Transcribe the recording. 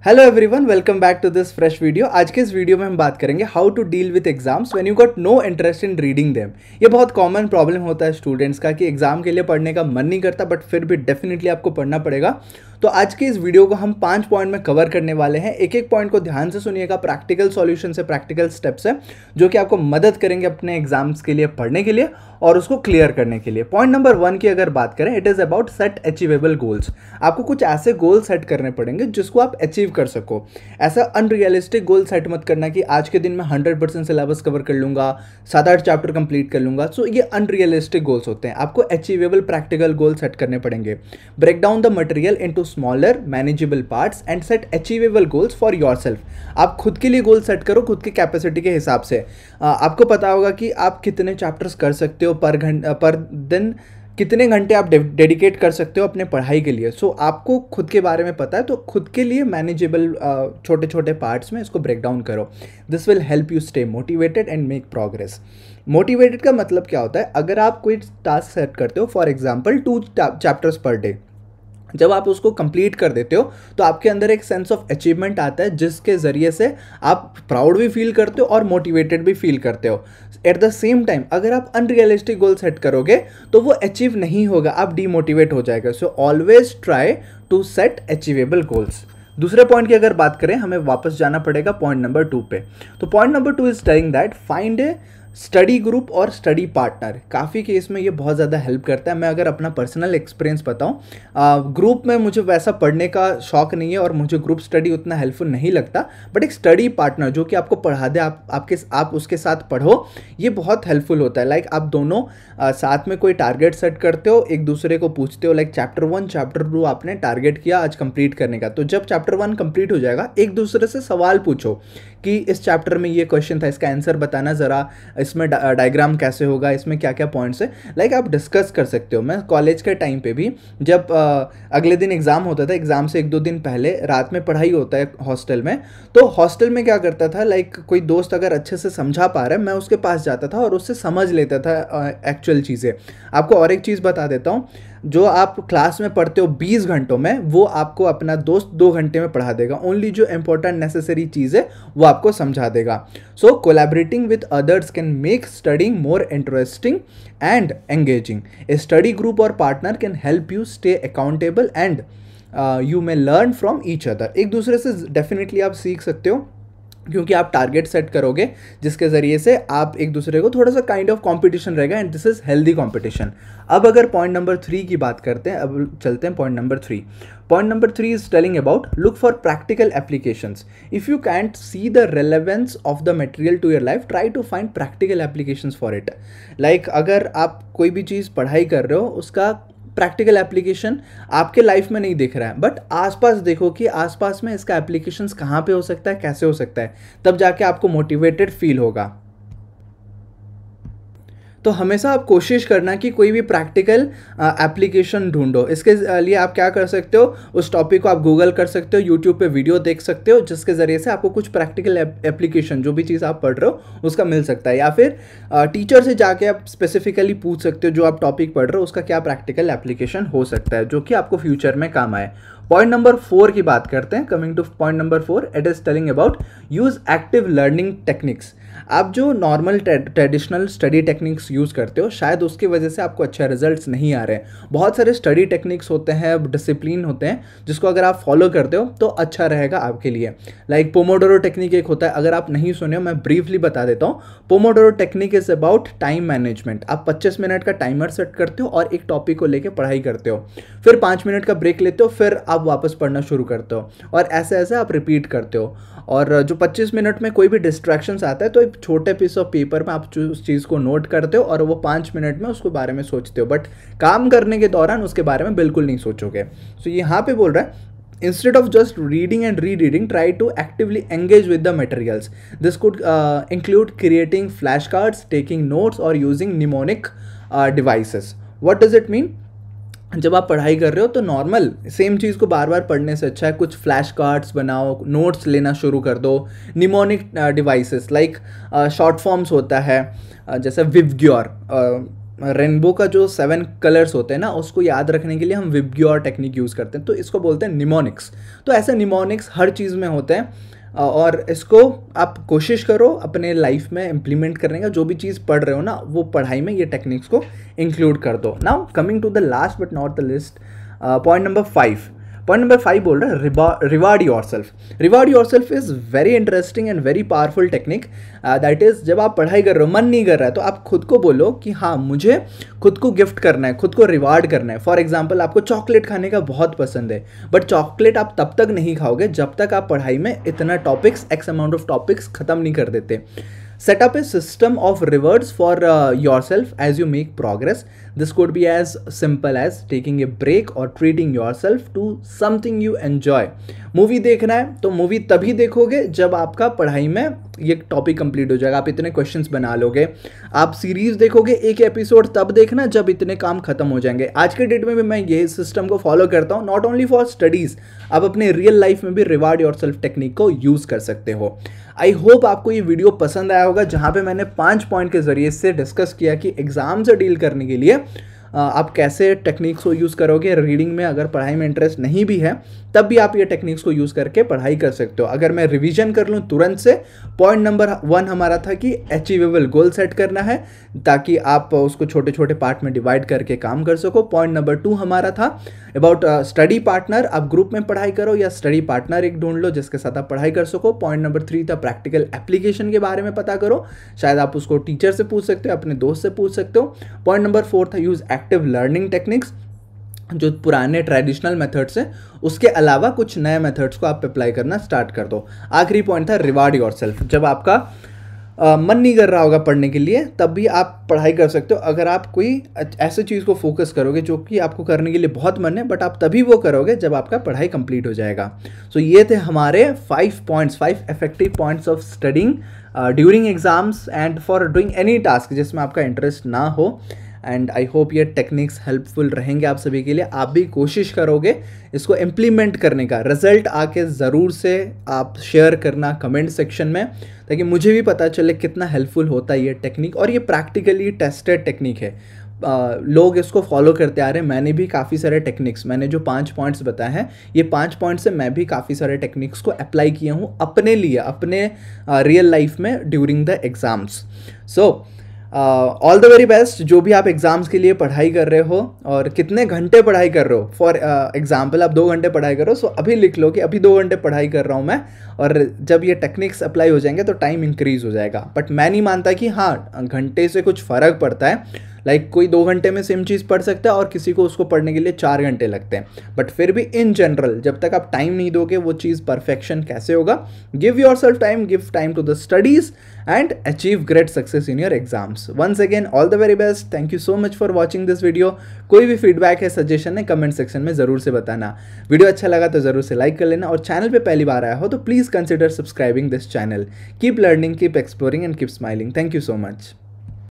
Hello everyone, welcome back to this fresh video. आज के इस वीडियो में हम बात करेंगे how to deal with exams when you got no interest in reading them. ये बहुत कॉमन प्रॉब्लम होता है स्टूडेंट्स का कि एग्जाम के लिए पढ़ने का मन नहीं करता, बट फिर भी डेफिनेटली आपको पढ़ना पड़ेगा। तो आज के इस वीडियो को हम 5 पॉइंट में कवर करने वाले हैं। एक एक पॉइंट को ध्यान से सुनिएगा। प्रैक्टिकल सॉल्यूशन से प्रैक्टिकल स्टेप्स है जो कि आपको मदद करेंगे अपने एग्जाम्स के लिए पढ़ने के लिए और उसको क्लियर करने के लिए। पॉइंट नंबर 1 की अगर बात करें, it is about set achievable goals. आपको कुछ ऐसे गोल सेट करने पड़ेंगे जिसको आप अचीव कर सको। ऐसा अनरियलिस्टिक गोल सेट मत करना कि आज के दिन में 100% सिलेबस कवर कर लूंगा, 7-8 चैप्टर कंप्लीट कर लूंगा। सो ये अनरियलिस्टिक गोल्स होते हैं। आपको अचीवेबल प्रैक्टिकल गोल सेट करने पड़ेंगे। Break down the material into smaller manageable parts and set achievable goals for yourself. आप खुद के लिए गोल सेट करो, खुद की कैपेसिटी के हिसाब से। आपको पता होगा कि आप कितने चैप्टर्स कर सकते हो पर दिन, कितने घंटे आप डेडिकेट कर सकते हो अपने पढ़ाई के लिए। सो आपको खुद के बारे में पता है, तो खुद के लिए मैनेजेबल छोटे छोटे पार्ट्स में इसको ब्रेक डाउन करो। This will help you stay motivated and make progress. Motivated का मतलब क्या होता है? अगर आप कोई टास्क सेट करते हो, for example 2 chapters per day, जब आप उसको कंप्लीट कर देते हो तो आपके अंदर एक सेंस ऑफ अचीवमेंट आता है, जिसके ज़रिए से आप प्राउड भी फील करते हो और मोटिवेटेड भी फील करते हो। एट द सेम टाइम अगर आप अनरियलिस्टिक गोल सेट करोगे तो वो अचीव नहीं होगा, आप डीमोटिवेट हो जाएगा। So always try to set achievable goals. दूसरे पॉइंट की अगर बात करें, हमें वापस जाना पड़ेगा पॉइंट नंबर 2 पे। तो point number 2 is telling that find A study group और स्टडी पार्टनर। काफ़ी केस में ये बहुत ज़्यादा हेल्प करता है। मैं अगर अपना पर्सनल एक्सपीरियंस बताऊँ, ग्रुप में मुझे वैसा पढ़ने का शौक नहीं है और मुझे ग्रुप स्टडी उतना हेल्पफुल नहीं लगता, बट एक स्टडी पार्टनर जो कि आपको पढ़ा दे, आप उसके साथ पढ़ो, ये बहुत हेल्पफुल होता है। लाइक आप दोनों साथ में कोई टारगेट सेट करते हो, एक दूसरे को पूछते हो, लाइक चैप्टर 1 चैप्टर 2 आपने टारगेट किया आज कंप्लीट करने का, तो जब चैप्टर 1 कंप्लीट हो जाएगा एक दूसरे से सवाल पूछो कि इस चैप्टर में ये क्वेश्चन था, इसका आंसर बताना ज़रा, इसमें डायग्राम कैसे होगा, इसमें क्या क्या पॉइंट्स है, लाइक आप डिस्कस कर सकते हो। मैं कॉलेज के टाइम पे भी जब अगले दिन एग्ज़ाम होता था, एग्ज़ाम से 1-2 दिन पहले रात में पढ़ाई होता है हॉस्टल में, तो हॉस्टल में क्या करता था, लाइक कोई दोस्त अगर अच्छे से समझा पा रहा है, मैं उसके पास जाता था और उससे समझ लेता था एक्चुअल चीज़ें। आपको और एक चीज़ बता देता हूँ, जो आप क्लास में पढ़ते हो 20 घंटों में, वो आपको अपना दोस्त 2 घंटे में पढ़ा देगा। ओनली जो इंपॉर्टेंट नेसेसरी चीज़ है वो आपको समझा देगा। So collaborating with others can make studying more interesting and engaging. A study group और partner can help you stay accountable and you may learn from each other. एक दूसरे से डेफिनेटली आप सीख सकते हो, क्योंकि आप टारगेट सेट करोगे जिसके ज़रिए से आप एक दूसरे को, थोड़ा सा काइंड ऑफ कंपटीशन रहेगा, and this is healthy competition. अब अगर पॉइंट नंबर 3 की बात करते हैं, अब चलते हैं point number 3। Point number 3 is telling about look for practical applications. If you can't see the relevance of the material to your life, try to find practical applications for it. Like अगर आप कोई भी चीज़ पढ़ाई कर रहे हो, उसका practical application आपके लाइफ में नहीं दिख रहा है, बट आसपास देखो कि आसपास में इसका एप्लीकेशंस कहाँ पे हो सकता है, कैसे हो सकता है, तब जाके आपको मोटिवेटेड फील होगा। तो हमेशा आप कोशिश करना कि कोई भी प्रैक्टिकल एप्लीकेशन ढूंढो। इसके लिए आप क्या कर सकते हो, उस टॉपिक को आप गूगल कर सकते हो, यूट्यूब पे वीडियो देख सकते हो, जिसके ज़रिए से आपको कुछ प्रैक्टिकल एप्लीकेशन, जो भी चीज़ आप पढ़ रहे हो उसका मिल सकता है। या फिर टीचर से जाके आप स्पेसिफिकली पूछ सकते हो जो आप टॉपिक पढ़ रहे हो उसका क्या प्रैक्टिकल एप्लीकेशन हो सकता है, जो कि आपको फ्यूचर में काम आए। पॉइंट नंबर 4 की बात करते हैं। Coming two point number 4, it is telling about use active learning techniques. आप जो normal traditional study techniques use करते हो, शायद उसकी वजह से आपको अच्छे रिजल्ट्स नहीं आ रहे हैं। बहुत सारे स्टडी टेक्निक्स होते हैं, डिसिप्लिन होते हैं, जिसको अगर आप फॉलो करते हो तो अच्छा रहेगा आपके लिए। लाइक पोमोडोरो टेक्निक एक होता है, अगर आप नहीं सुने हो मैं ब्रीफली बता देता हूँ। Pomodoro technique is about time management. आप 25 मिनट का टाइमर सेट करते हो और एक टॉपिक को लेकर पढ़ाई करते हो, फिर 5 मिनट का ब्रेक लेते हो, फिर आप वापस पढ़ना शुरू करते हो, और ऐसे ऐसे आप रिपीट करते हो। और जो 25 मिनट में कोई भी डिस्ट्रैक्शंस आता है तो एक छोटे पीस ऑफ पेपर में आप उस चीज़ को नोट करते हो और वो 5 मिनट में उसके बारे में सोचते हो, बट काम करने के दौरान उसके बारे में बिल्कुल नहीं सोचोगे। सो यहाँ पे बोल रहा है, instead of just reading and rereading, try to actively engage with the materials. This could include creating flashcards, taking notes or using mnemonic devices. What does it mean? जब आप पढ़ाई कर रहे हो तो नॉर्मल सेम चीज़ को बार बार पढ़ने से अच्छा है कुछ फ्लैश कार्ड्स बनाओ, नोट्स लेना शुरू कर दो। Mnemonic devices like short forms होता है, जैसे विवग्योर, रेनबो का जो 7 कलर्स होते हैं ना, उसको याद रखने के लिए हम विबग्योर टेक्निक यूज़ करते हैं, तो इसको बोलते हैं निमोनिक्स। तो ऐसे निमोनिक्स हर चीज़ में होते हैं और इसको आप कोशिश करो अपने लाइफ में इम्प्लीमेंट करने का। जो भी चीज़ पढ़ रहे हो ना, वो पढ़ाई में ये टेक्निक्स को इंक्लूड कर दो। Now coming to the last but not the list, point number 5। Point number 5 बोल रहा है reward yourself. Reward yourself is very interesting and very powerful technique. That is, जब आप पढ़ाई कर रहे हो, मन नहीं कर रहा है, तो आप खुद को बोलो कि हाँ, मुझे खुद को गिफ्ट करना है, खुद को रिवार्ड करना है। फॉर एग्जाम्पल, आपको चॉकलेट खाने का बहुत पसंद है, बट चॉकलेट आप तब तक नहीं खाओगे जब तक आप पढ़ाई में इतना topics, x amount of topics खत्म नहीं कर देते। Set up a system of rewards for yourself as you make progress. This could be as simple as taking a break or treating yourself to something you enjoy. Movie देखना है तो movie तभी देखोगे जब आपका पढ़ाई में ये टॉपिक कंप्लीट हो जाएगा, आप इतने क्वेश्चंस बना लोगे। आप सीरीज देखोगे, एक एपिसोड तब देखना जब इतने काम खत्म हो जाएंगे। आज के डेट में भी मैं ये सिस्टम को फॉलो करता हूँ, नॉट ओनली फॉर स्टडीज़, आप अपने रियल लाइफ में भी रिवार्ड योरसेल्फ टेक्निक को यूज़ कर सकते हो। आई होप आपको ये वीडियो पसंद आया होगा, जहाँ पे मैंने 5 पॉइंट के ज़रिए से डिस्कस किया कि एग्ज़ाम से डील करने के लिए आप कैसे टेक्निक्स को यूज़ करोगे रीडिंग में। अगर पढ़ाई में इंटरेस्ट नहीं भी है तब भी आप ये टेक्निक्स को यूज़ करके पढ़ाई कर सकते हो। अगर मैं रिवीजन कर लूँ तुरंत से, पॉइंट नंबर 1 हमारा था कि अचीवेबल गोल सेट करना है ताकि आप उसको छोटे छोटे पार्ट में डिवाइड करके काम कर सको। पॉइंट नंबर 2 हमारा था अबाउट स्टडी पार्टनर, आप ग्रुप में पढ़ाई करो या स्टडी पार्टनर एक ढूंढ लो जिसके साथ आप पढ़ाई कर सको। पॉइंट नंबर 3 था प्रैक्टिकल एप्लीकेशन के बारे में पता करो, शायद आप उसको टीचर से पूछ सकते हो, अपने दोस्त से पूछ सकते हो। पॉइंट नंबर 4 था यूज़ एक्टिव लर्निंग टेक्निक्स, जो पुराने ट्रेडिशनल मेथड्स हैं उसके अलावा कुछ नए मेथड्स को आप अप्लाई करना स्टार्ट कर दो। आखिरी पॉइंट था रिवार्ड योरसेल्फ। जब आपका मन नहीं कर रहा होगा पढ़ने के लिए तब भी आप पढ़ाई कर सकते हो। अगर आप कोई ऐसे चीज़ को फोकस करोगे जो कि आपको करने के लिए बहुत मन है, बट आप तभी वो करोगे जब आपका पढ़ाई कंप्लीट हो जाएगा। सो ये थे हमारे 5 effective points of studying during exams and for doing any task जिसमें आपका इंटरेस्ट ना हो। एंड आई होप ये टेक्निक्स हेल्पफुल रहेंगे आप सभी के लिए। आप भी कोशिश करोगे इसको इम्प्लीमेंट करने का, रिजल्ट आके ज़रूर से आप शेयर करना कमेंट सेक्शन में, ताकि मुझे भी पता चले कितना हेल्पफुल होता है ये टेक्निक। और ये प्रैक्टिकली टेस्टेड टेक्निक है, लोग इसको फॉलो करते आ रहे हैं। मैंने भी काफ़ी सारे टेक्निक्स, मैंने जो 5 पॉइंट्स बताए हैं, ये 5 पॉइंट से मैं भी काफ़ी सारे टेक्निक्स को अप्लाई किया हूँ अपने लिए, अपने रियल लाइफ में during the exams. So all the very best. जो भी आप एग्ज़ाम्स के लिए पढ़ाई कर रहे हो और कितने घंटे पढ़ाई कर रहे हो, फॉर एग्जाम्पल आप 2 घंटे पढ़ाई कर रहे हो, सो अभी लिख लो कि अभी 2 घंटे पढ़ाई कर रहा हूँ मैं, और जब ये टेक्निक्स अप्लाई हो जाएंगे तो टाइम इंक्रीज़ हो जाएगा। बट मैं नहीं मानता कि हाँ घंटे से कुछ फ़र्क पड़ता है। कोई 2 घंटे में सेम चीज़ पढ़ सकता है और किसी को उसको पढ़ने के लिए 4 घंटे लगते हैं। बट फिर भी इन जनरल जब तक आप टाइम नहीं दोगे वो चीज़ परफेक्शन कैसे होगा। Give yourself time, give time to the studies and achieve great success in your exams. Once again all the very best. Thank you so much for watching this video. कोई भी feedback है, suggestion है, comment section में ज़रूर से बताना। Video अच्छा लगा तो ज़रूर से लाइक कर लेना, और चैनल पे पहली बार आया हो तो please consider subscribing this channel. Keep learning, keep exploring and keep smiling. Thank you so much.